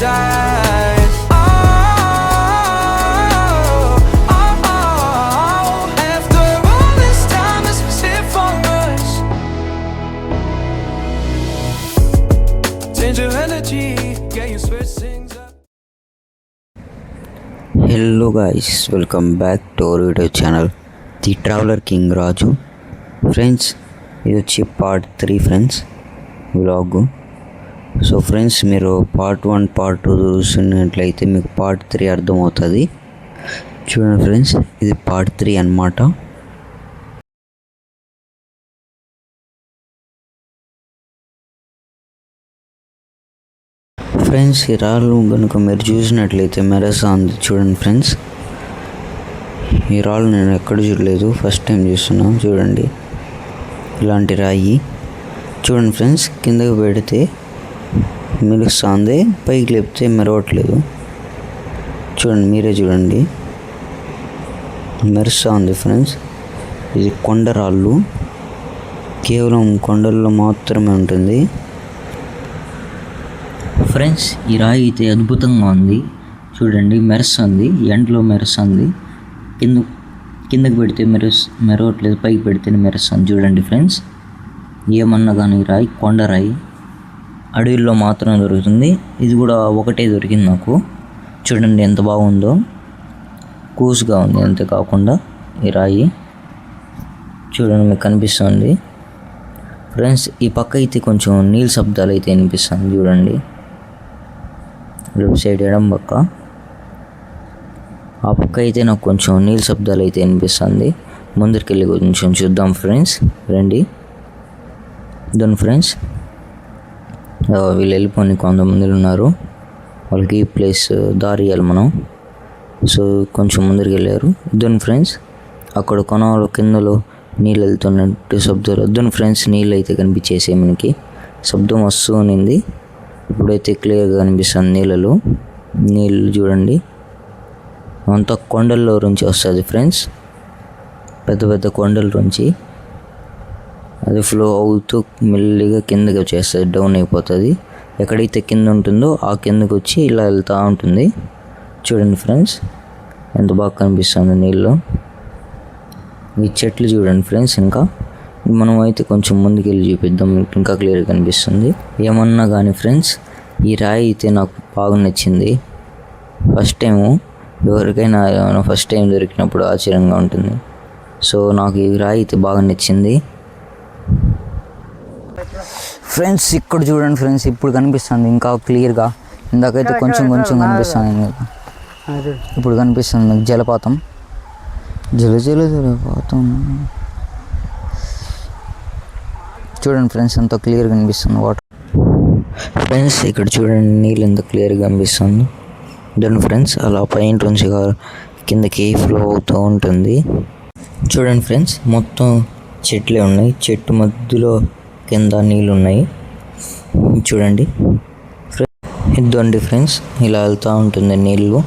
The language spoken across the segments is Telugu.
inside. After all this time, is it for us? Change your energy, yeah, you switch things up. Hello guys, welcome back to our YouTube channel the traveller king Raju. Friends, ఇది వచ్చి part 3 friends vlog. So friends, మీరు పార్ట్ 1 పార్ట్ 2 చూసినట్లయితే మీకు పార్ట్ 3 అర్థమవుతుంది. చూడండి ఫ్రెండ్స్, ఇది పార్ట్ 3 అన్నమాట. ఫ్రెండ్స్, ఈ రాళ్ళు కనుక మీరు చూసినట్లయితే మెరస్తుంది. చూడండి ఫ్రెండ్స్, ఈ రాళ్ళు నేను ఎక్కడ చూడలేదు, ఫస్ట్ టైం చూస్తున్నాను. చూడండి, ఇలాంటి రాయి. చూడండి ఫ్రెండ్స్, కిందకి పెడితే మెరుస్తుంది, పైకి లేపితే మెరవట్లేదు. చూడండి, మీరే చూడండి, మెరుస్తుంది ఫ్రెండ్స్. ఇది కొండరాళ్ళు, కేవలం కొండల్లో మాత్రమే ఉంటుంది. ఫ్రెండ్స్, ఈ రాయి అయితే అద్భుతంగా ఉంది. చూడండి, మెరుస్తుంది, ఎండలో మెరుస్తుంది. కిందకి పెడితే మెరవట్లేదు, పైకి పెడితేనే మెరుస్తుంది. చూడండి ఫ్రెండ్స్, ఏమన్నా కానీ రాయి కొండరాయి, అడవిలో మాత్రమే దొరుకుతుంది. ఇది కూడా ఒకటే దొరికింది నాకు. చూడండి ఎంత బాగుందో, కూసుగా ఉంది. అంతే కాకుండా ఈ రాయి చూడండి, మీకు కనిపిస్తుంది. ఫ్రెండ్స్, ఈ పక్క అయితే కొంచెం నీళ్ళ శబ్దాలు అయితే వినిపిస్తుంది. చూడండి, లెఫ్ట్ సైడ్ ఎడం పక్క, ఆ పక్క అయితే నాకు కొంచెం నీళ్ళ శబ్దాలు అయితే వినిపిస్తుంది. ముందరికి వెళ్ళి కొంచెం చూద్దాం ఫ్రెండ్స్, రండి. దొన్ ఫ్రెండ్స్, వీళ్ళు వెళ్ళిపోయి కొంతమంది ఉన్నారు, వాళ్ళకి ఈ ప్లేస్ దారి ఇవ్వాలి మనం. సో కొంచెం ముందరికి వెళ్ళారు. దొన్ ఫ్రెండ్స్, అక్కడ కొనాలో కిందలో నీళ్ళు వెళ్తున్నట్టు శబ్దాలు. దొన్ ఫ్రెండ్స్, నీళ్ళు అయితే కనిపించేసాయి మనకి, శబ్దం వస్తూ ఉన్నింది. ఇప్పుడైతే క్లియర్గా కనిపిస్తుంది నీళ్ళు చూడండి, అంతా కొండల్లో నుంచి వస్తుంది ఫ్రెండ్స్, పెద్ద పెద్ద కొండల నుంచి అది ఫ్లో అవుతూ మెల్లిగా కిందకి వచ్చేస్తుంది, డౌన్ అయిపోతుంది. ఎక్కడైతే కింద ఉంటుందో ఆ కిందకి వచ్చి ఇలా వెళ్తూ ఉంటుంది. చూడండి ఫ్రెండ్స్, ఎంత బాగా కనిపిస్తుంది నీళ్ళు. ఈ చెట్లు చూడండి ఫ్రెండ్స్. ఇంకా మనం అయితే కొంచెం ముందుకు వెళ్ళి చూపిద్దాం, ఇంకా క్లియర్గా కనిపిస్తుంది. ఏమన్నా కానీ ఫ్రెండ్స్, ఈ రాయి అయితే నాకు బాగా నచ్చింది. ఫస్ట్ టైము, ఎవరికైనా ఫస్ట్ టైం దొరికినప్పుడు ఆశ్చర్యంగా ఉంటుంది. సో నాకు ఈ రాయి అయితే బాగా నచ్చింది. ఫ్రెండ్స్, ఇక్కడ చూడండి ఫ్రెండ్స్, ఇప్పుడు కనిపిస్తుంది ఇంకా క్లియర్గా. ఇందాకైతే కొంచెం కనిపిస్తుంది, ఇప్పుడు కనిపిస్తుంది మీకు జలపాతం. జలపాతం చూడండి ఫ్రెండ్స్, ఎంత క్లియర్గా కనిపిస్తుంది వాటర్. ఫ్రెండ్స్, ఇక్కడ చూడండి, నీళ్ళు ఎంత క్లియర్గా కనిపిస్తుంది. దాని ఫ్రెండ్స్, అలా పైన నుంచి కిందకి ఫ్లో అవుతూ ఉంటుంది. చూడండి ఫ్రెండ్స్, మొత్తం చెట్లే ఉన్నాయి, చెట్టు మధ్యలో కింద నీళ్ళు ఉన్నాయి. చూడండి ఇద్దండి ఫ్రెండ్స్, ఇలా వెళ్తూ ఉంటుంది నీళ్ళు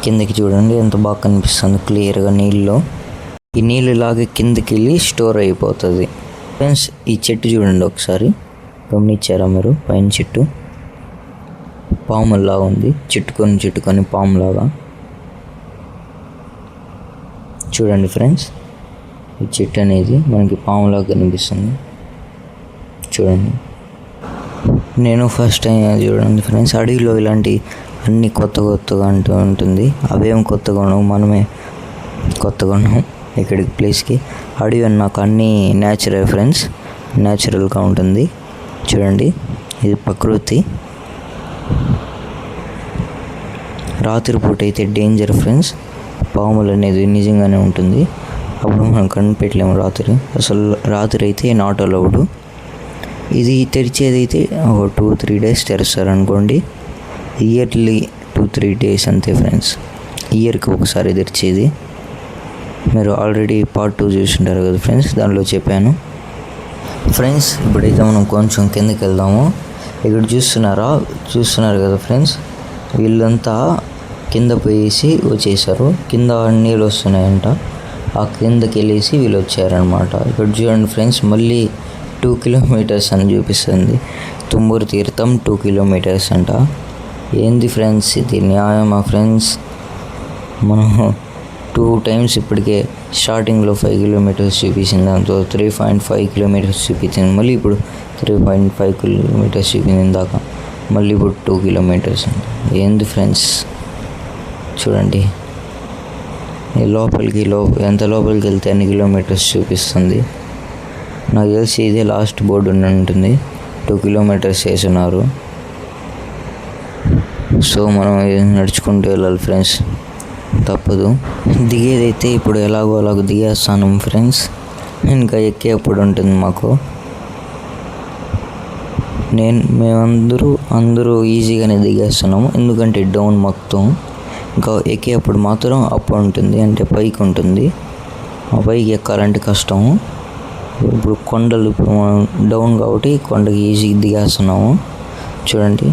కిందకి. చూడండి ఎంత బాగా కనిపిస్తుంది క్లియర్గా నీళ్ళు. ఈ నీళ్ళు ఇలాగే కిందకి వెళ్ళి స్టోర్ అయిపోతుంది. ఫ్రెండ్స్, ఈ చెట్టు చూడండి ఒకసారి, గమనించారా మీరు? పైన చెట్టు పాములాగా ఉంది, చుట్టుకొని పాములాగా. చూడండి ఫ్రెండ్స్, ఈ చెట్టు అనేది మనకి పాములాగా కనిపిస్తుంది. చూడండి, నేను ఫస్ట్ టైం చూడండి ఫ్రెండ్స్, అడవిలో ఇలాంటి అన్నీ కొత్తగా అంటూ ఉంటుంది. అవేం కొత్తగా ఉండవు, మనమే కొత్తగా ఉన్నాం ఇక్కడికి ప్లేస్కి. అడవి నాకు అన్నీ న్యాచురల్ ఫ్రెండ్స్, న్యాచురల్గా ఉంటుంది. చూడండి, ఇది ప్రకృతి. రాత్రిపూట అయితే డేంజర్ ఫ్రెండ్స్, పాములు అనేది నిజంగానే ఉంటుంది. అప్పుడు మనం కనిపెట్టలేము రాత్రి అయితే నాట్ అలౌడ్. ఇది తెరిచేదైతే ఒక 2-3 డేస్ తెరుస్తారు అనుకోండి. ఇయర్లీ 2-3 డేస్ అంతే ఫ్రెండ్స్, ఇయర్కి ఒకసారి తెరిచేది. మీరు ఆల్రెడీ పార్ట్ 2 చూసింటారు కదా ఫ్రెండ్స్, దానిలో చెప్పాను. ఫ్రెండ్స్, ఇప్పుడైతే మనం కొంచెం కిందకి వెళ్దాము. ఇక్కడ చూస్తున్నారు కదా ఫ్రెండ్స్, వీళ్ళంతా కింద పోయేసి వచ్చేసారు. కింద నీళ్ళు వస్తున్నాయంట, ఆ కిందకి వెళ్ళేసి వీళ్ళు వచ్చారనమాట. ఇక్కడ చూడండి ఫ్రెండ్స్, మళ్ళీ 2 కిలోమీటర్స్ అని చూపిస్తుంది. తుమ్మూరు తీర్థం 2 కిలోమీటర్స్ అంట. ఏంది ఫ్రెండ్స్ ఇది న్యాయమా ఫ్రెండ్స్? మనం 2 times ఇప్పటికే స్టార్టింగ్లో 5 kilometers చూపించింది, దాంతో 3.5 kilometers చూపించింది, మళ్ళీ ఇప్పుడు 3.5 kilometers చూపించింది దాకా, మళ్ళీ ఇప్పుడు 2 kilometers. ఏంది ఫ్రెండ్స్ చూడండి, ఎంత లోపలికి వెళ్తే ఎన్ని కిలోమీటర్స్ చూపిస్తుంది. నాకు తెలిసి ఇదే లాస్ట్ బోర్డు ఉంటుంది, 2 kilometers వేసున్నారు. సో మనం నడుచుకుంటూ వెళ్ళాలి ఫ్రెండ్స్, తప్పదు. దిగేదైతే ఇప్పుడు ఎలాగో దిగేస్తాను ఫ్రెండ్స్, ఇంకా ఎక్కేప్పుడు ఉంటుంది మాకు. మేమందరూ ఈజీగానే దిగేస్తున్నాము, ఎందుకంటే డౌన్ మొత్తం. ఇంకా ఎక్కేప్పుడు మాత్రం అప్ ఉంటుంది, అంటే పైకి ఉంటుంది. ఆ పైకి ఎక్కాలంటే కష్టము. ఇప్పుడు కొండలు, ఇప్పుడు మనం డౌన్ కాబట్టి కొండకి ఈజీగా దిగేస్తున్నాము. చూడండి,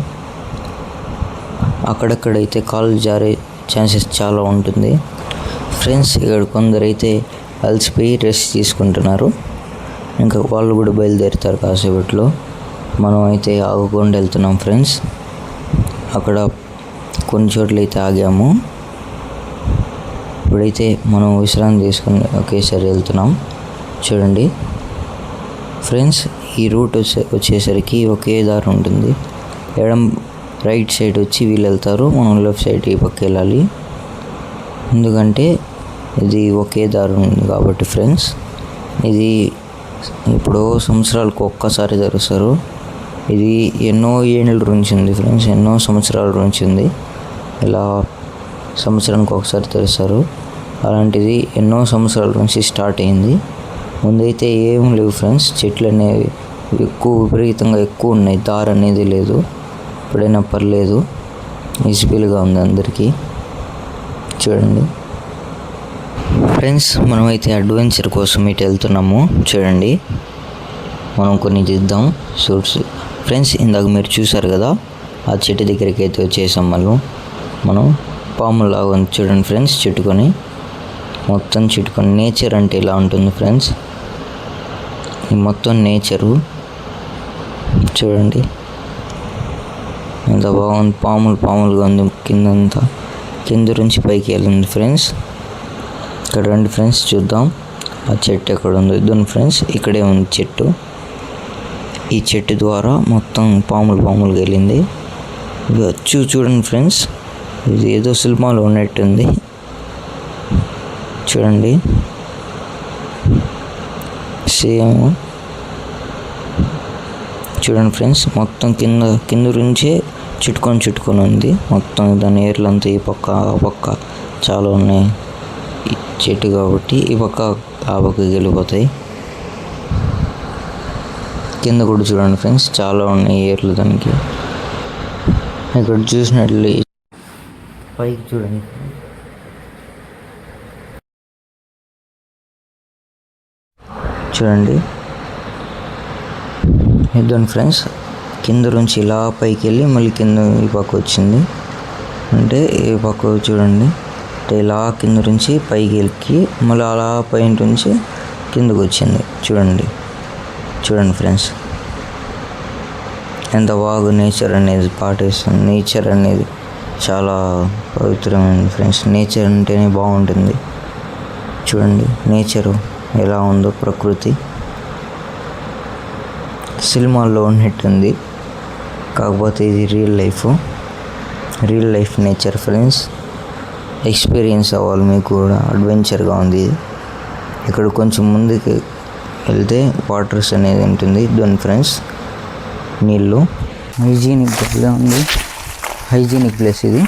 అక్కడక్కడైతే కాళ్ళు జారే ఛాన్సెస్ చాలా ఉంటుంది ఫ్రెండ్స్. ఇక్కడ కొందరైతే అలసిపోయి రెస్ట్ తీసుకుంటున్నారు, ఇంకా వాళ్ళు కూడా బయలుదేరుతారు కాసేపట్లో. మనం అయితే ఆగకుండా వెళ్తున్నాం ఫ్రెండ్స్. అక్కడ కొన్ని చోట్ల అయితే ఆగాము. ఇప్పుడైతే మనం విశ్రాంతి తీసుకుని ఒకేసారి వెళ్తున్నాం. చూడండి ఫ్రెండ్స్, ఈ రూట్ వచ్చేసరికి ఒకే దారి ఉంటుంది. రైట్ సైడ్ వచ్చి వీళ్ళు వెళ్తారు, మనం లెఫ్ట్ సైడ్ ఈ పక్క వెళ్ళాలి, ఎందుకంటే ఇది ఒకే దారి ఉంది కాబట్టి ఫ్రెండ్స్. ఇది ఇప్పుడు సంవత్సరాలకు ఒక్కసారి తెరుస్తారు. ఇది ఎన్నో ఏళ్ళ నుంచి ఉంది ఫ్రెండ్స్, ఎన్నో సంవత్సరాల నుంచి ఉంది. ఇలా సంవత్సరానికి ఒకసారి తెరుస్తారు. అలాంటిది ఎన్నో సంవత్సరాల నుంచి స్టార్ట్ అయింది. ముందైతే ఏం లేవు ఫ్రెండ్స్, చెట్లు అనేవి విపరీతంగా ఎక్కువ ఉన్నాయి, దారి అనేది లేదు. ఎప్పుడైనా పర్లేదు, ఈజీగా ఉంది అందరికీ. చూడండి ఫ్రెండ్స్, మనమైతే అడ్వెంచర్ కోసం ఇటు వెళ్తున్నాము. చూడండి, మనం కొన్ని తీద్దాం షూట్స్ ఫ్రెండ్స్. ఇందాక మీరు చూసారు కదా, ఆ చెట్టు దగ్గరికి అయితే వచ్చేసాం. మనం పాములాగా ఉంది చూడండి ఫ్రెండ్స్, మొత్తం చుట్టుకొని. నేచర్ అంటే ఇలా ఉంటుంది ఫ్రెండ్స్, ఈ మొత్తం నేచరు చూడండి ఎంత బాగుంది. పాములుగా ఉంది కిందంతా, కింద నుంచి పైకి వెళ్ళింది ఫ్రెండ్స్. ఇక్కడ రండి ఫ్రెండ్స్, చూద్దాం ఆ చెట్టు ఎక్కడ ఉందో. ఇద్దరు ఫ్రెండ్స్, ఇక్కడే ఉంది చెట్టు. ఈ చెట్టు ద్వారా మొత్తం పాములుగా వెళ్ళింది. చూడండి ఫ్రెండ్స్, ఇది ఏదో సినిమాలో ఉన్నట్టుంది. చూడండి సేమ్. చూడండి ఫ్రెండ్స్, మొత్తం కింద నుంచే చుట్టుకొని ఉంది మొత్తం. దాని ఏర్లంతా ఈ పక్క ఆ పక్క చాలా ఉన్నాయి. ఈ చెట్టు కాబట్టి ఈ పక్క ఆ పక్కకి వెళ్ళిపోతాయి. కింద కూడా చూడండి ఫ్రెండ్స్, చాలా ఉన్నాయి ఏర్లు దానికి. ఇక్కడ చూసినట్లు పైకి చూడండి, ఇద్దాం ఫ్రెండ్స్. కింద నుంచి ఇలా పైకి వెళ్ళి మళ్ళీ కింద ఈ పక్క వచ్చింది. అంటే ఈ పక్క చూడండి, అంటే ఇలా కింద నుంచి పైకి ఎక్కి మళ్ళీ అలా పైన నుంచి కిందకు వచ్చింది. చూడండి ఫ్రెండ్స్, ఎంత బాగా నేచర్ అనేది పాటిస్తుంది. నేచర్ అనేది చాలా పవిత్రమైనది ఫ్రెండ్స్. నేచర్ అంటేనే బాగుంటుంది. చూడండి నేచరు ఎలా ఉందో, ప్రకృతి సినిమాల్లో ఉన్నట్టుంది, కాకపోతే ఇది real life nature friends. Experience అవ్వాలి మీకు కూడా, అడ్వెంచర్గా ఉంది. ఇక్కడ కొంచెం ముందుకు వెళ్తే వాటర్స్ అనేది ఉంటుంది. దాని ఫ్రెండ్స్ నీళ్ళు హైజీనిక్గా ఉంది, హైజీనిక్ ప్లేస్ ఇది.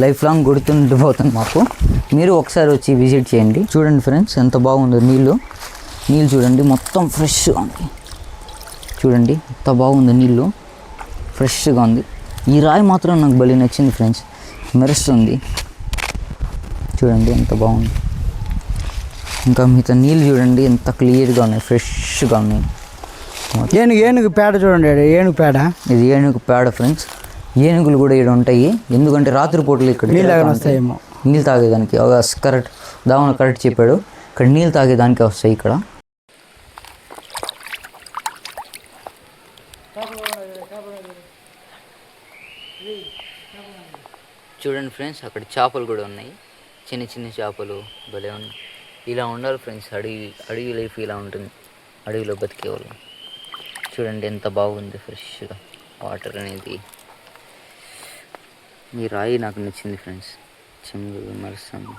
లైఫ్ లాంగ్ గుర్తుండిపోతుంది మాకు. మీరు ఒకసారి వచ్చి విజిట్ చేయండి. చూడండి ఫ్రెండ్స్, ఎంత బాగుందో నీళ్ళు చూడండి, మొత్తం ఫ్రెష్గా ఉంది. చూడండి ఎంత బాగుంది, నీళ్ళు ఫ్రెష్గా ఉంది. ఈ రాయి మాత్రం నాకు భలే నచ్చింది ఫ్రెండ్స్, మెరుస్తుంది. చూడండి ఎంత బాగుంది. ఇంకా మిగతా నీళ్ళు చూడండి ఎంత క్లియర్గా ఉన్నాయి, ఫ్రెష్గా ఉన్నాయి. ఏనుగు పేడ చూడండి, ఏనుగు పేడ, ఇది ఏనుగు పేడ ఫ్రెండ్స్. ఏనుగులు కూడా ఇక్కడ ఉంటాయి, ఎందుకంటే రాత్రిపూటలు ఇక్కడ నీళ్ళు తాగేదానికి. కరెక్ట్ దావన కరెక్ట్ చెప్పాడు, ఇక్కడ నీళ్ళు తాగేదానికి వస్తాయి ఇక్కడ. చూడండి ఫ్రెండ్స్, అక్కడ చేపలు కూడా ఉన్నాయి, చిన్న చిన్న చేపలు భలే ఉన్నాయి. ఇలా ఉండాలి ఫ్రెండ్స్, అడవి లైఫ్ ఇలా ఉంటుంది, అడవిలో బతికేవాళ్ళు. చూడండి ఎంత బాగుంది ఫ్రెష్గా వాటర్ అనేది. ఈ రాయి నాకు నచ్చింది ఫ్రెండ్స్, చెంగు మరుస్తాను.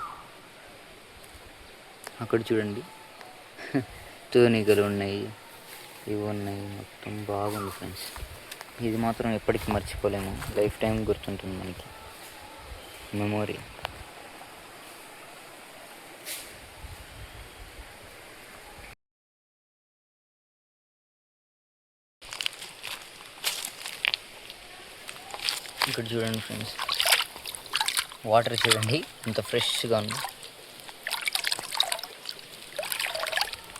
అక్కడ చూడండి తూనికలు ఉన్నాయి, ఇవి ఉన్నాయి, మొత్తం బాగుంది ఫ్రెండ్స్. ఇది మాత్రం ఎప్పటికీ మర్చిపోలేము, లైఫ్ టైం గుర్తుంటుంది మనకి, మెమొరీ. ఇక్కడ చూడండి ఫ్రెండ్స్, వాటర్ చూడండి ఎంత ఫ్రెష్గా ఉంది.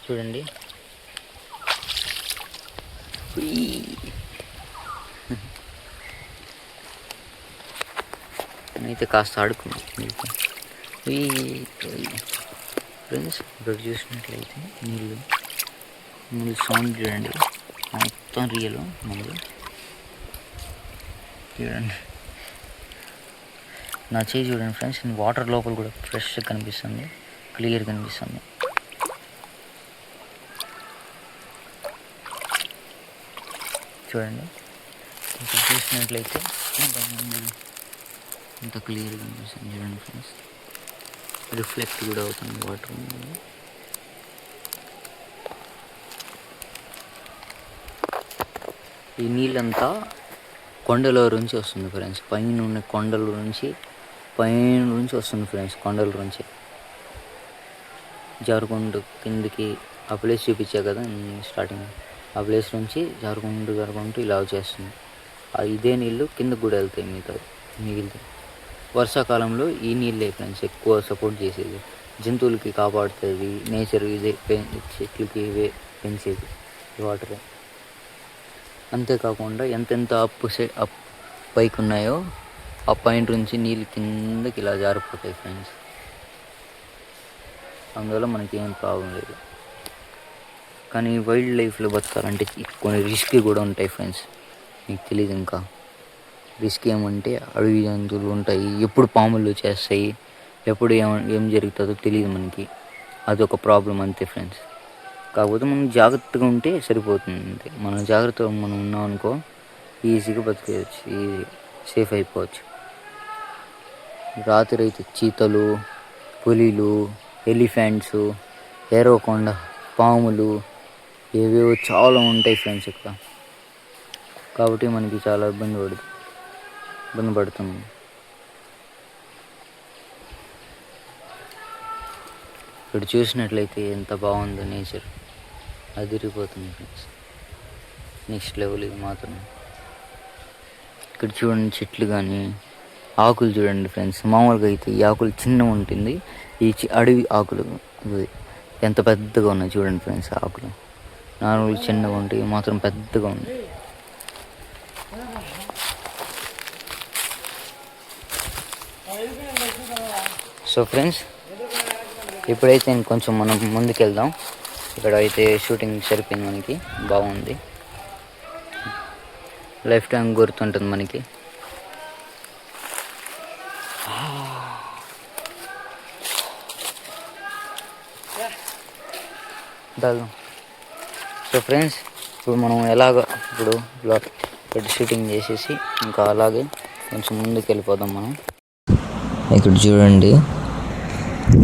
చూడండి నేనైతే కాస్త ఆడుకున్నాను ఫ్రెండ్స్. ఇక్కడ చూసినట్లయితే నీళ్ళు సౌండ్ చూడండి, మొత్తం రియల్ మళ్ళీ చూడండి. నా చేయి చూడండి ఫ్రెండ్స్, వాటర్ లోపల కూడా ఫ్రెష్గా కనిపిస్తుంది, క్లియర్ కనిపిస్తుంది. చూడండి ఇక్కడ చూసినట్లయితే ఎంత క్లియర్గా కనిపిస్తుంది చూడండి ఫ్రెండ్స్, రిఫ్లెక్ట్ కూడా అవుతుంది వాటర్. ఈ నీళ్ళంతా కొండల నుంచి వస్తుంది ఫ్రెండ్స్, పైన ఉన్న కొండల నుంచి వస్తుంది ఫ్రెండ్స్, కొండల నుంచి జారుకుంటూ కిందికి. ఆ ప్లేస్ చూపించా కదా స్టార్టింగ్, ఆ ప్లేస్ నుంచి జారుకుంటూ ఇలా వచ్చేస్తుంది. ఇదే నీళ్ళు కిందకు కూడా వెళ్తాయి, మిగిలితే. వర్షాకాలంలో ఈ నీళ్ళే ఫ్రెండ్స్ ఎక్కువ సపోర్ట్ చేసేది, జంతువులకి కాపాడుతుంది, నేచర్ ఇదే చెట్లకి ఇవే పెంచేది ఈ వాటరే. అంతేకాకుండా ఎంతెంత అప్ పైకి ఉన్నాయో ఆ పాయింట్ నుంచి నీళ్ళు కిందకి ఇలా జారిపోతాయి ఫ్రెండ్స్. అందువల్ల మనకి ఏం ప్రాబ్లం లేదు. కానీ వైల్డ్ లైఫ్లో బతకాలంటే కొన్ని రిస్క్ కూడా ఉంటాయి ఫ్రెండ్స్, మీకు తెలియదు. ఇంకా రిస్క్ ఏమంటే అడవి జంతువులు ఉంటాయి, ఎప్పుడు పాములు చేస్తాయి, ఎప్పుడు ఏం జరుగుతుందో తెలియదు మనకి, అదొక ప్రాబ్లం అంతే ఫ్రెండ్స్. కాకపోతే మనం జాగ్రత్తగా ఉంటే సరిపోతుంది అంతే. మనం జాగ్రత్తగా మనం ఉన్నాం అనుకో, ఈజీగా బతికేయచ్చు, ఈజీ సేఫ్ అయిపోవచ్చు. రాత్రి అయితే చీతలు, పులిలు, ఎలిఫెంట్స్, ఏరవకొండ పాములు, ఏవేవో చాలా ఉంటాయి ఫ్రెండ్స్ ఇక్కడ. కాబట్టి మనకి చాలా ఇబ్బంది పడుతుంది. ఇక్కడ చూసినట్లయితే ఎంత బాగుందో నేచర్, అదిరిపోతుంది ఫ్రెండ్స్, నెక్స్ట్ లెవెల్ ఇది మాత్రం. ఇక్కడ చూడండి చెట్లు కానీ ఆకులు చూడండి ఫ్రెండ్స్. మామూలుగా అయితే ఈ ఆకులు చిన్నగా ఉంటుంది, ఈ అడవి ఆకులు ఎంత పెద్దగా ఉన్నాయి చూడండి ఫ్రెండ్స్. ఆకులు నార్మల్గా చిన్నగా ఉంటాయి, మాత్రం పెద్దగా ఉన్నాయి. సో ఫ్రెండ్స్, ఇప్పుడైతే నేను కొంచెం మనం ముందుకెళ్దాం. ఇక్కడ అయితే షూటింగ్ సరిపోయింది మనకి, బాగుంది, లైఫ్ టైం గుర్తుంటుంది మనకి. సో ఫ్రెండ్స్, ఇప్పుడు మనం ఇప్పుడు ఇక్కడ షూటింగ్ చేసేసి ఇంకా అలాగే కొంచెం ముందుకు వెళ్ళిపోదాం మనం. ఇక్కడ చూడండి,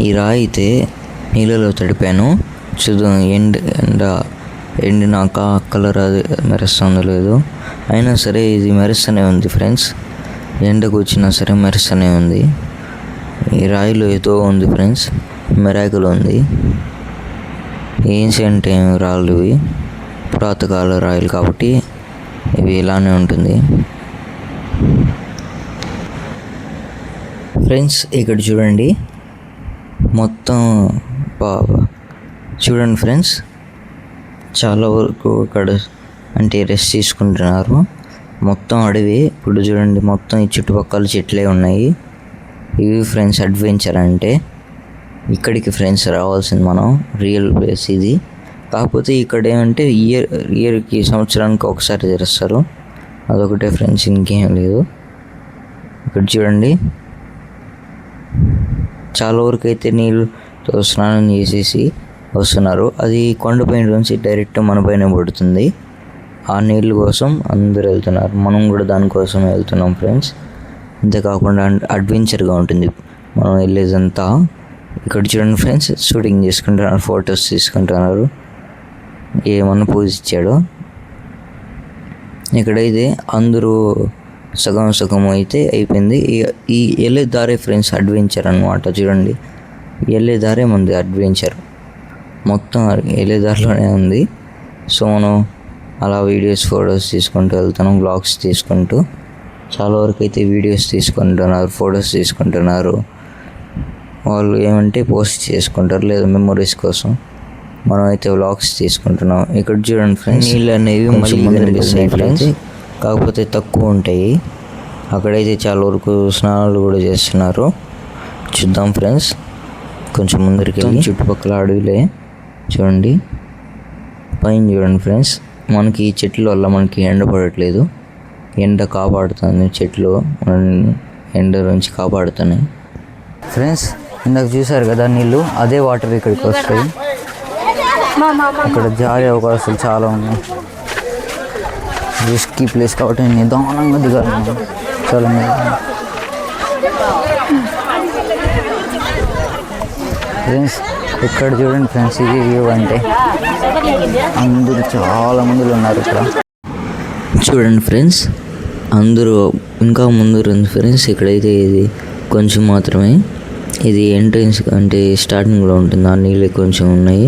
ఈ రాయి అయితే నీళ్ళలో తడిపాను, చూద్దాం ఎండినాక కలర్ అది మెరుస్తుందో లేదు. అయినా సరే ఇది మెరుస్తూనే ఉంది ఫ్రెండ్స్, ఎండకు వచ్చినా సరే మెరుస్తూనే ఉంది. ఈ రాయిలో ఏదో ఉంది ఫ్రెండ్స్, మిరాకిల్ ఉంది. ఏన్షియంట్ రాళ్ళు ఇవి, పురాతకాల రాయలు కాబట్టి ఇవి ఇలానే ఉంటుంది ఫ్రెండ్స్. ఇక్కడ చూడండి మొత్తం చూడండి ఫ్రెండ్స్, చాలా వరకు ఇక్కడ అంటే రెస్ట్ తీసుకుంటున్నారు. మొత్తం అడవి. ఇప్పుడు చూడండి మొత్తం ఈ చుట్టుపక్కల చెట్లే ఉన్నాయి. ఇవి ఫ్రెండ్స్ అడ్వెంచర్ అంటే. ఇక్కడికి ఫ్రెండ్స్ రావాల్సింది మనం, రియల్ ప్లేస్ ఇది. కాకపోతే ఇక్కడ ఏమంటే ఇయర్కి సంవత్సరానికి ఒకసారి తెరుస్తారు, అదొకటే ఫ్రెండ్స్, ఇంకేం లేదు. ఇక్కడ చూడండి చాలా వరకు అయితే నీళ్ళతో స్నానం చేసేసి వస్తున్నారు. అది కొండపైన నుంచి డైరెక్ట్ మన పైన పడుతుంది. ఆ నీళ్ళ కోసం అందరూ వెళ్తున్నారు. మనం కూడా దానికోసం వెళ్తున్నాం ఫ్రెండ్స్. అంతేకాకుండా అడ్వెంచర్గా ఉంటుంది మనం వెళ్ళేదంతా. ఇక్కడ చూడండి ఫ్రెండ్స్, షూటింగ్ చేసుకుంటున్నారు, ఫొటోస్ తీసుకుంటున్నారు. ఏమన్నా పోజ్ ఇచ్చాడు. ఇక్కడైతే అందరూ సగం అయితే అయిపోయింది. ఈ వెళ్ళే దారే ఫ్రెండ్స్ అడ్వెంచర్ అనమాట. చూడండి వెళ్ళే దారే మంది అడ్వెంచర్, మొత్తం వెళ్ళే దారిలోనే ఉంది. సో మనం అలా వీడియోస్ ఫొటోస్ తీసుకుంటూ వెళ్తున్నాం, బ్లాగ్స్ తీసుకుంటూ. చాలా వరకు అయితే వీడియోస్ తీసుకుంటున్నారు, ఫొటోస్ తీసుకుంటున్నారు. వాళ్ళు ఏమంటే పోస్ట్ చేసుకుంటారు లేదా మెమొరీస్ కోసం. మనం అయితే వ్లాగ్స్ తీసుకుంటున్నాం. ఇక్కడ చూడండి ఫ్రెండ్స్, నీళ్ళు అనేవి మళ్ళీ కనిపిస్తాయి ఫ్రెండ్స్, కాకపోతే తక్కువ ఉంటాయి. అక్కడైతే చాలా వరకు స్నానాలు కూడా చేస్తున్నారు. చూద్దాం ఫ్రెండ్స్, కొంచెం ముందరికి వెళ్ళి చుట్టుపక్కల అడవిలే చూడండి. పైన చూడండి ఫ్రెండ్స్, మనకి ఈ చెట్ల వల్ల మనకి ఎండ పడట్లేదు. ఎండ కాపాడుతుంది, చెట్లు ఎండ నుంచి కాపాడుతున్నాయి ఫ్రెండ్స్. ఇందాక చూసారు కదా నీళ్ళు, అదే వాటర్ ఇక్కడికి వస్తాయి. ఇక్కడ జారే అవకాశాలు చాలా ఉన్నాయి. రిస్కీ ప్లేస్ కాబట్టి నిదానంగా దిగాలి చాలా. ఫ్రెండ్స్ ఇక్కడ చూడండి ఫ్రెండ్స్, ఇది వ్యూ అంటే అందరూ చాలా మందిలో ఉన్నారు ఇక్కడ. చూడండి ఫ్రెండ్స్, అందరూ ఇంకా ముందు ఉంది ఫ్రెండ్స్. ఇక్కడైతే ఇది కొంచెం మాత్రమే, ఇది ఎంట్రన్స్ అంటే స్టార్టింగ్లో ఉంటుంది. ఆ నీళ్ళు కొంచెం ఉన్నాయి,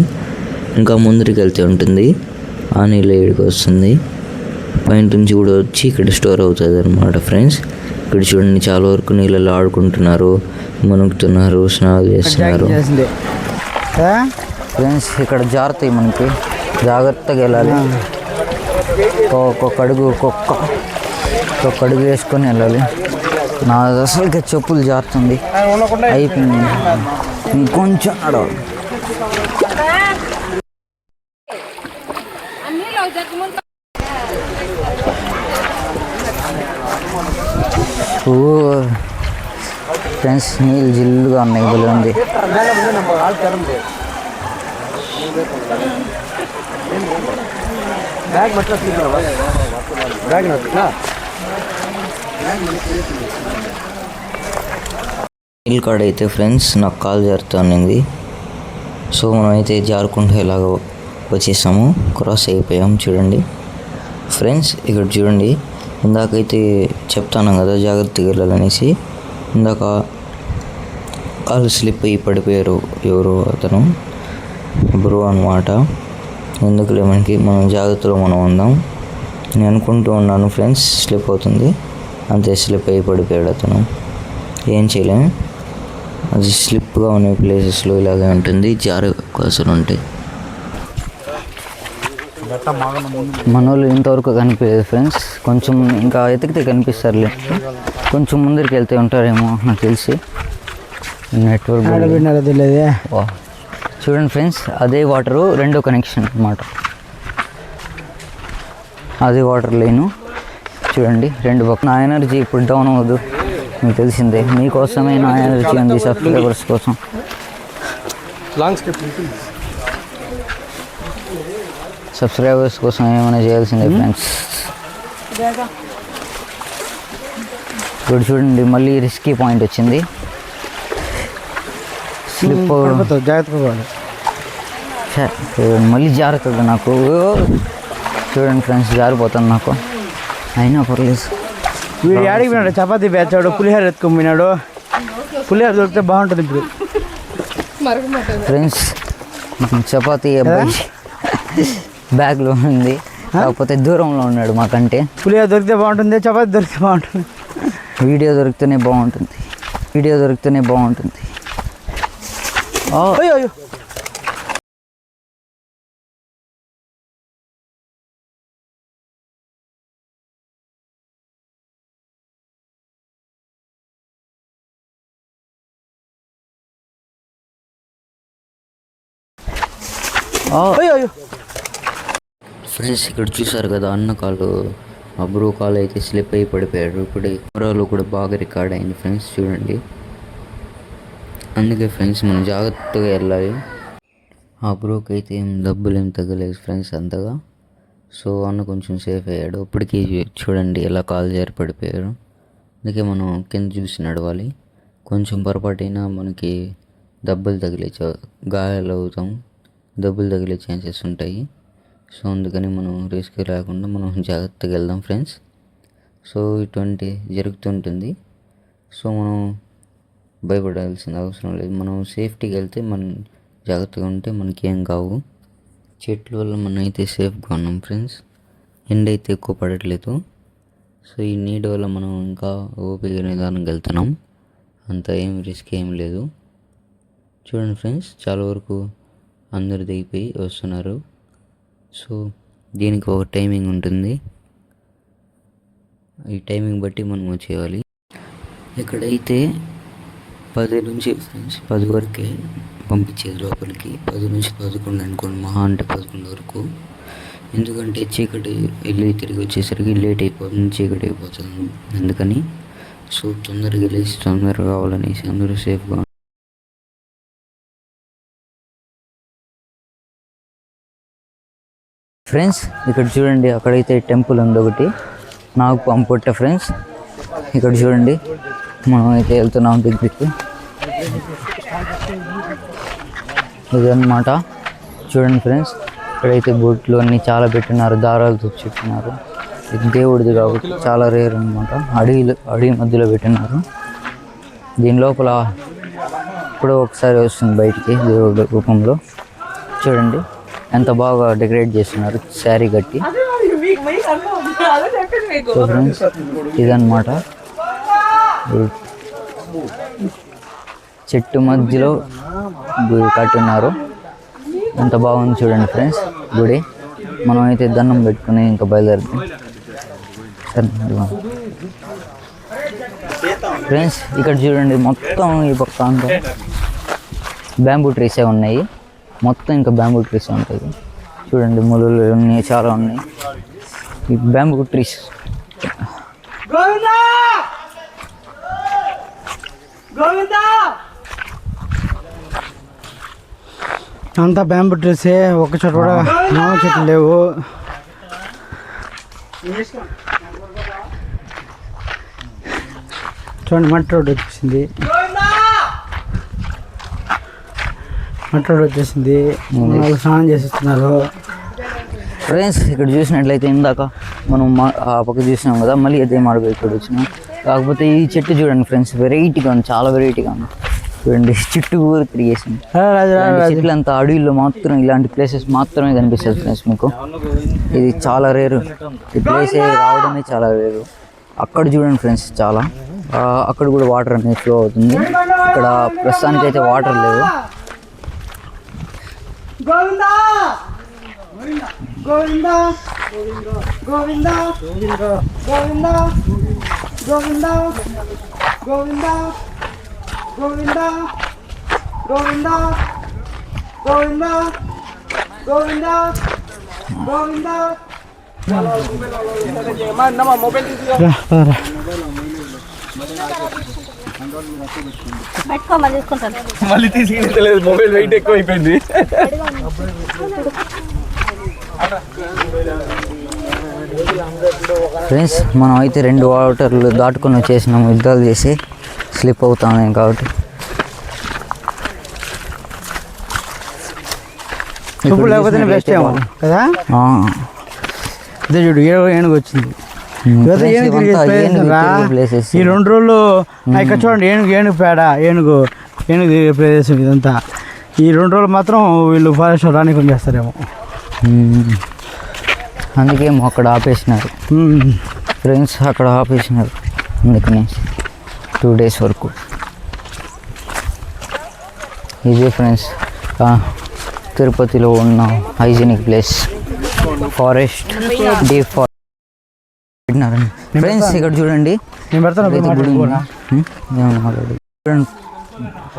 ఇంకా ముందరికి వెళ్తే ఉంటుంది. ఆ నీళ్ళు ఇక్కడికి వస్తుంది, పైన నుంచి కూడా వచ్చి ఇక్కడ స్టోర్ అవుతుంది అనమాట ఫ్రెండ్స్. ఇక్కడ చూడండి చాలా వరకు నీళ్ళలో ఆడుకుంటున్నారు, మునుగుతున్నారు, స్నానాలు చేస్తున్నారు ఫ్రెండ్స్. ఇక్కడ జారుతాయి, మనకి జాగ్రత్తగా వెళ్ళాలి. ఒక్కొక్క అడుగు వేసుకొని వెళ్ళాలి. నా అసలుగా చెప్పులు జారుతుంది, అయిపోయింది. ఇంకొంచెం నడవాలి. ఫ్రెండ్స్ నీళ్ళు జిల్లుగా ఉన్నాయి, భలే ఉంది. నీళ్ళు కాడ అయితే ఫ్రెండ్స్ నాకు కాలు జారుతుంది. సో మనం అయితే జారుకుంటూ ఇలాగ వచ్చేసాము, క్రాస్ అయిపోయాం. చూడండి ఫ్రెండ్స్, ఇక్కడ చూడండి, ఇందాకైతే చెప్తాను కదా జాగ్రత్తగా వెళ్ళాలనేసి. ఇందాక కాలు స్లిప్ అయ్యి పడిపోయారు ఎవరు, అతను బ్రో అనమాట. ఎందుకులే మనకి, మనం జాగ్రత్తలో మనం ఉందాం. నేను అనుకుంటూ ఉన్నాను ఫ్రెండ్స్, స్లిప్ అవుతుంది అంతే, స్లిప్ అయ్యి పడిపోయాడు అతను. ఏం చేయలేము, అది స్లిప్గా ఉన్న ప్లేసెస్లో ఇలాగే ఉంటుంది, జారే అవకాశాలు ఉంటాయి. మన వాళ్ళు ఇంతవరకు కనిపించలేదు ఫ్రెండ్స్, కొంచెం ఇంకా ఎతికితే కనిపిస్తారులే. కొంచెం ముందరికి వెళ్తే ఉంటారేమో నాకు తెలిసి. నెట్వర్క్ చూడండి ఫ్రెండ్స్, అదే వాటరు రెండో కనెక్షన్ అన్నమాట. అదే వాటర్ లైను చూడండి, రెండు పక్కన. నా ఎనర్జీ ఇప్పుడు డౌన్ అవ్వదు, మీకు తెలిసిందే. మీకోసమే నా ఎనర్జీ ఉంది, సబ్స్క్రైబర్స్ కోసం. సబ్స్క్రైబర్స్ కోసం ఏమైనా చేయాల్సిందే ఫ్రెండ్స్. ఇప్పుడు చూడండి, మళ్ళీ రిస్కీ పాయింట్ వచ్చింది. స్లిప్ మళ్ళీ జారుతుంది నాకు. చూడండి ఫ్రెండ్స్, జారిపోతాను నాకు, అయినా పర్లేదు. వీడు ఆడికి పోయినాడు, చపాతీ పేర్చాడు, పులిహోర ఎత్తుకొని పులిహోర దొరికితే బాగుంటుంది ఇప్పుడు ఫ్రెండ్స్. చపాతీ అబ్బాయి బ్యాగ్లో ఉంది, కాకపోతే దూరంలో ఉన్నాడు మాకంటే. పులిహోర దొరికితే బాగుంటుంది, చపాతీ దొరికితే బాగుంటుంది. వీడియో దొరికితేనే బాగుంటుంది. అయ్యో ఫ్రెండ్స్, ఇక్కడ చూసారు కదా అన్న కాళ్ళు ఆ బ్రో కాల్ అయితే స్లిప్ అయి పడిపోయాడు. ఇప్పుడు కెమెరాలో కూడా బాగా రికార్డ్ అయింది ఫ్రెండ్స్, చూడండి. అందుకే ఫ్రెండ్స్ మనం జాగ్రత్తగా వెళ్ళాలి. ఆ బ్రోకి అయితే డబ్బులు ఏం తగ్గలేదు ఫ్రెండ్స్ అంతగా. సో అన్న కొంచెం సేఫ్ అయ్యాడు. ఇప్పటికీ చూడండి ఎలా కాలు జారి పడిపోయారు. అందుకే మనం కింద చూసి నడవాలి. కొంచెం పొరపాటైనా మనకి దెబ్బలు తగిలే గాయాలు అవుతాం, దెబ్బలు తగిలే ఛాన్సెస్ ఉంటాయి. సో అందుకని మనం రిస్క్ లేకుండా మనం జాగ్రత్తగా వెళ్దాం ఫ్రెండ్స్. సో ఇటువంటి జరుగుతుంటుంది. సో మనం భయపడాల్సిన అవసరం లేదు. మనం సేఫ్టీగా వెళ్తే మనం జాగ్రత్తగా ఉంటే మనకి ఏం కావు. చెట్ల వల్ల మనం అయితే సేఫ్గా ఉన్నాం ఫ్రెండ్స్. ఎండ అయితే ఎక్కువ పడట్లేదు. సో ఈ నీడ వల్ల మనం ఇంకా ఓపిక నిదానంగా వెళ్తున్నాం. అంత ఏం రిస్క్ ఏం లేదు. చూడండి ఫ్రెండ్స్, చాలా వరకు అందరు దిగిపోయి వస్తున్నారు. సో దీనికి ఒక టైమింగ్ ఉంటుంది. ఈ టైమింగ్ బట్టి మనం చేయాలి. ఇక్కడైతే 10 నుంచి ఫ్రెండ్స్ 10 వరకే పంపించేది లోపలికి. 10 నుంచి 11 అనుకోండి, మహా అంటే 11 వరకు. ఎందుకంటే చీకటి వెళ్ళి తిరిగి వచ్చేసరికి లేట్ అయిపోతుంది, చీకటి అయిపోతుంది. అందుకని సో తొందరగా వెళ్ళేసి తొందరగా కావాలనేసి అందరూ సేఫ్గా. ఫ్రెండ్స్ ఇక్కడ చూడండి, అక్కడైతే టెంపుల్ ఉంది ఒకటి, నాకు పంపుట్ట ఫ్రెండ్స్. ఇక్కడ చూడండి మనం అయితే వెళ్తున్నాం దగ్గరికి. ఇదన్నమాట చూడండి ఫ్రెండ్స్. ఇక్కడైతే బొట్లు అన్నీ చాలా పెట్టినారు, దారాలతో చుట్టినారు. ఇది దేవుడిది కాబట్టి చాలా రేర్ అనమాట. అడవి మధ్యలో పెట్టినారు. దీని లోపల ఇప్పుడు ఒకసారి వస్తుంది బయటికి దేవుడి రూపంలో. చూడండి ఎంత బాగా డెకరేట్ చేస్తున్నారు శారీ కట్టి. సో ఫ్రెండ్స్ ఇదన్నమాట, చెట్టు మధ్యలో కట్టున్నారు. ఎంత బాగుంది చూడండి ఫ్రెండ్స్ గుడి. మనం అయితే దండం పెట్టుకుని ఇంకా బయలుదేరుతాం. ఫ్రెండ్స్ ఇక్కడ చూడండి మొత్తం ఈ పక్క అంతా బ్యాంబూ ట్రీసే ఉన్నాయి. మొత్తం ఇంకా బ్యాంబూ ట్రీస్ ఉంటాయి. చూడండి ముళ్ళు ఉన్నాయి, చాలా ఉన్నాయి ఈ బ్యాంబూ ట్రీస్. అంతా బ్యాంబూ ట్రీసే, ఒక చోట కూడా మామ చెట్లు లేవు. చూడండి మట్టి రోడ్డు వచ్చేసింది, మట్టి రోడ్డు వచ్చేసింది. వాళ్ళు స్నానం చేసిస్తున్నారు. ఫ్రెండ్స్ ఇక్కడ చూసినట్లయితే ఇందాక మనం ఆ పక్క చూసినాం కదా, మళ్ళీ అదే మాడగా ఇక్కడ వచ్చినాం. కాకపోతే ఈ చెట్టు చూడండి ఫ్రెండ్స్, వెరైటీగా ఉంది, చాలా వెరైటీగా ఉంది. చూడండి చుట్టూ ఊరు తిరిగేసింది. చెట్లు అంతా అడవిలో మాత్రం ఇలాంటి ప్లేసెస్ మాత్రమే కనిపిస్తుంది ఫ్రెండ్స్ మీకు. ఇది చాలా రేరు, ఈ ప్లేస్ రావడమే చాలా రేరు. అక్కడ చూడండి ఫ్రెండ్స్ చాలా, అక్కడ కూడా వాటర్ అనేది ఫ్లో అవుతుంది. ఇక్కడ ప్రస్తుతానికి అయితే వాటర్ లేవు. మళ్ళీ తీసుకెళ్ళలేదు, మొబైల్ వెయిట్ ఎక్కువ అయిపోయింది. ఫ్రెండ్స్ మనం అయితే 2 వాటర్లు దాటుకొని వచ్చేసినాము, యుద్ధాలు చేసి స్లిప్ అవుతాం కాబట్టి. ఇప్పుడు లేకపోతే బెస్ట్ ఏమో కదా. అదే చూడు ఏనుగు వచ్చింది. ఈ 2 రోజులు ఇక్కడ చూడండి ఏనుగు పేడ, ఏనుగు ప్రదేశం ఇదంతా. ఈ 2 రోజులు మాత్రం వీళ్ళు ఫారెస్ట్ రానికుండా చేస్తారేమో, అందుకేమో అక్కడ ఆపేసినారు ఫ్రెండ్స్, అక్కడ ఆపేసినారు. అందుకని 2 days వరకు. ఇదే ఫ్రెండ్స్ తిరుపతిలో ఉన్న hygienic place, forest deep forest పెట్టినారండి ఫ్రెండ్స్. ఇక్కడ చూడండి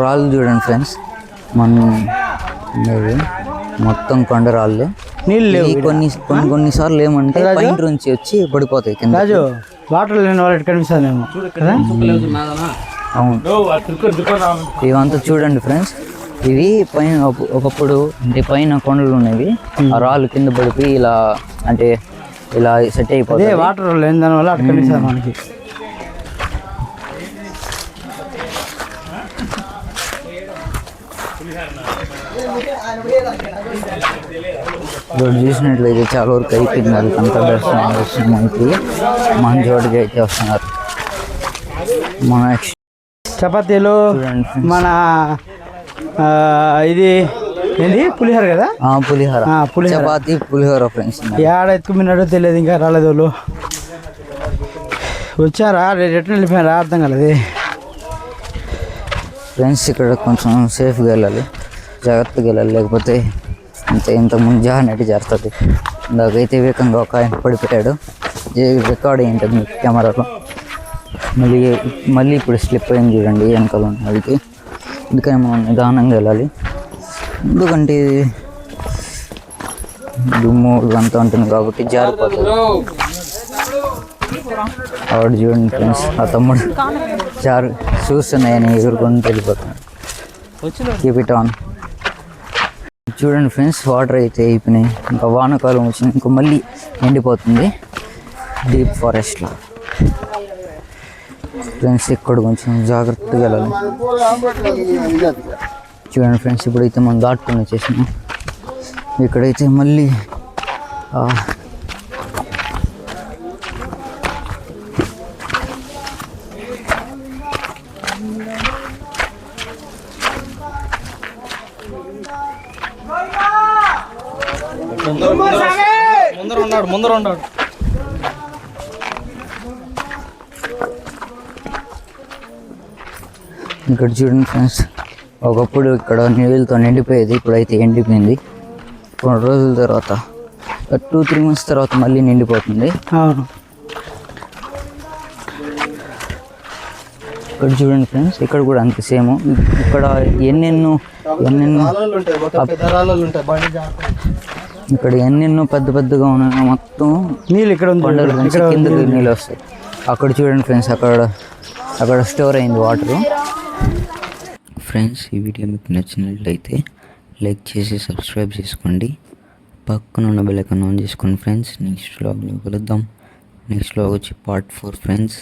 రాళ్ళు చూడండి ఫ్రెండ్స్, మొత్తం కొండ రాళ్ళు. నీళ్ళు లేవు ఇవి కొన్నిసార్లు ఏమంటే రాజు? పైన నుంచి వచ్చి పడిపోతాయి కింద. రాజు వాటర్ లేని వాళ్ళు కనిపిస్తానేమో కదా. అవును, ఇవంతా చూడండి ఫ్రెండ్స్. ఇవి పైన ఒకప్పుడు అంటే పైన కొండలు ఉన్నవి, ఆ రాళ్ళు కింద పడిపోయి ఇలా అంటే ఇలా సెట్ అదే అయిపోతాయి. వాటర్ లేని దాని వల్ల అటు కనిపిస్తాను మనకి. ఇప్పుడు చూసినట్లయితే చాలా వరకు అయిపోయింది, అది అంత దర్శనం వస్తుంది మనకి. మన చోటుకి అయితే వస్తున్నారు. మన చపాతీలు చూడండి friends. మన ఇది ఏంది పులిహోర కదా. పులిహోర, పులిహోర. చపాతి పులిహోర ఫ్రెండ్స్. ఏడ ఎత్తుకున్నాడో తెలియదు, ఇంకా రాలేదు వాళ్ళు. వచ్చారా రిటర్న్ వెళ్ళిపోయారా అర్థం కాలేదు. ఫ్రెండ్స్ ఇక్కడ కొంచెం సేఫ్గా వెళ్ళాలి, జాగ్రత్తగా వెళ్ళాలి, లేకపోతే ఇంతకుముందు జారినట్టు జరుగుతుంది. ఇందాకైతే వేగంగా ఒక ఆయన పడిపోయాడు, రికార్డ్ అయ్యింటుంది మీకు కెమెరాలో. మళ్ళీ ఇప్పుడు స్లిప్ అయింది చూడండి వెనకాల ఉన్న వాళ్ళకి. అందుకని మనం నిదానంగా వెళ్ళాలి, ఎందుకంటే దుమ్ము అంతా ఉంటుంది కాబట్టి జారిపోతుంది. ఆవిడ చూడండి ఫ్రెండ్స్, ఆ తమ్ముడు చూస్తున్నాయని ఎగురుకొని వెళ్ళిపోతున్నాడు. Keep it on. చూడండి ఫ్రెండ్స్, వాటర్ అయితే అయిపోయినాయి, ఇంకా వానాకాలం వచ్చింది, ఇంకా మళ్ళీ ఎండిపోతుంది డీప్ ఫారెస్ట్లో. ఫ్రెండ్స్ ఇక్కడ కొంచెం జాగ్రత్తగా వెళ్ళాలి. చూడండి ఫ్రెండ్స్, ఇప్పుడైతే మనం దాటుకొని వచ్చేసినాం. ఇక్కడైతే మళ్ళీ ముందర ఉన్నాడు. ఇక్కడ చూడండి ఫ్రెండ్స్, ఒకప్పుడు ఇక్కడ నీళ్ళతో నిండిపోయేది, ఇప్పుడైతే ఎండిపోయింది. కొన్ని రోజుల తర్వాత 2-3 months తర్వాత మళ్ళీ నిండిపోతుంది. అవును, ఇక్కడ చూడండి ఫ్రెండ్స్, ఇక్కడ కూడా అంత సేమ్. ఇక్కడ ఎన్నెన్నో ఇక్కడ ఎన్నెన్నో పెద్ద పెద్దగా ఉన్నాయి, మొత్తం నీళ్ళు ఇక్కడ ఉంది. కొండల నుంచి కిందకి నీళ్ళు వస్తాయి. అక్కడ చూడండి ఫ్రెండ్స్, అక్కడ స్టోర్ అయింది వాటర్. ఫ్రెండ్స్, ఈ వీడియో మీకు నచ్చినట్లయితే లైక్ చేసి సబ్స్క్రైబ్ చేసుకోండి, పక్కన ఉన్న బెల్ ఐకాన్ ఆన్ చేసుకోండి ఫ్రెండ్స్. నెక్స్ట్ వ్లాగ్లో కలుద్దాం. నెక్స్ట్ వ్లాగ్ వచ్చి part 4 ఫ్రెండ్స్.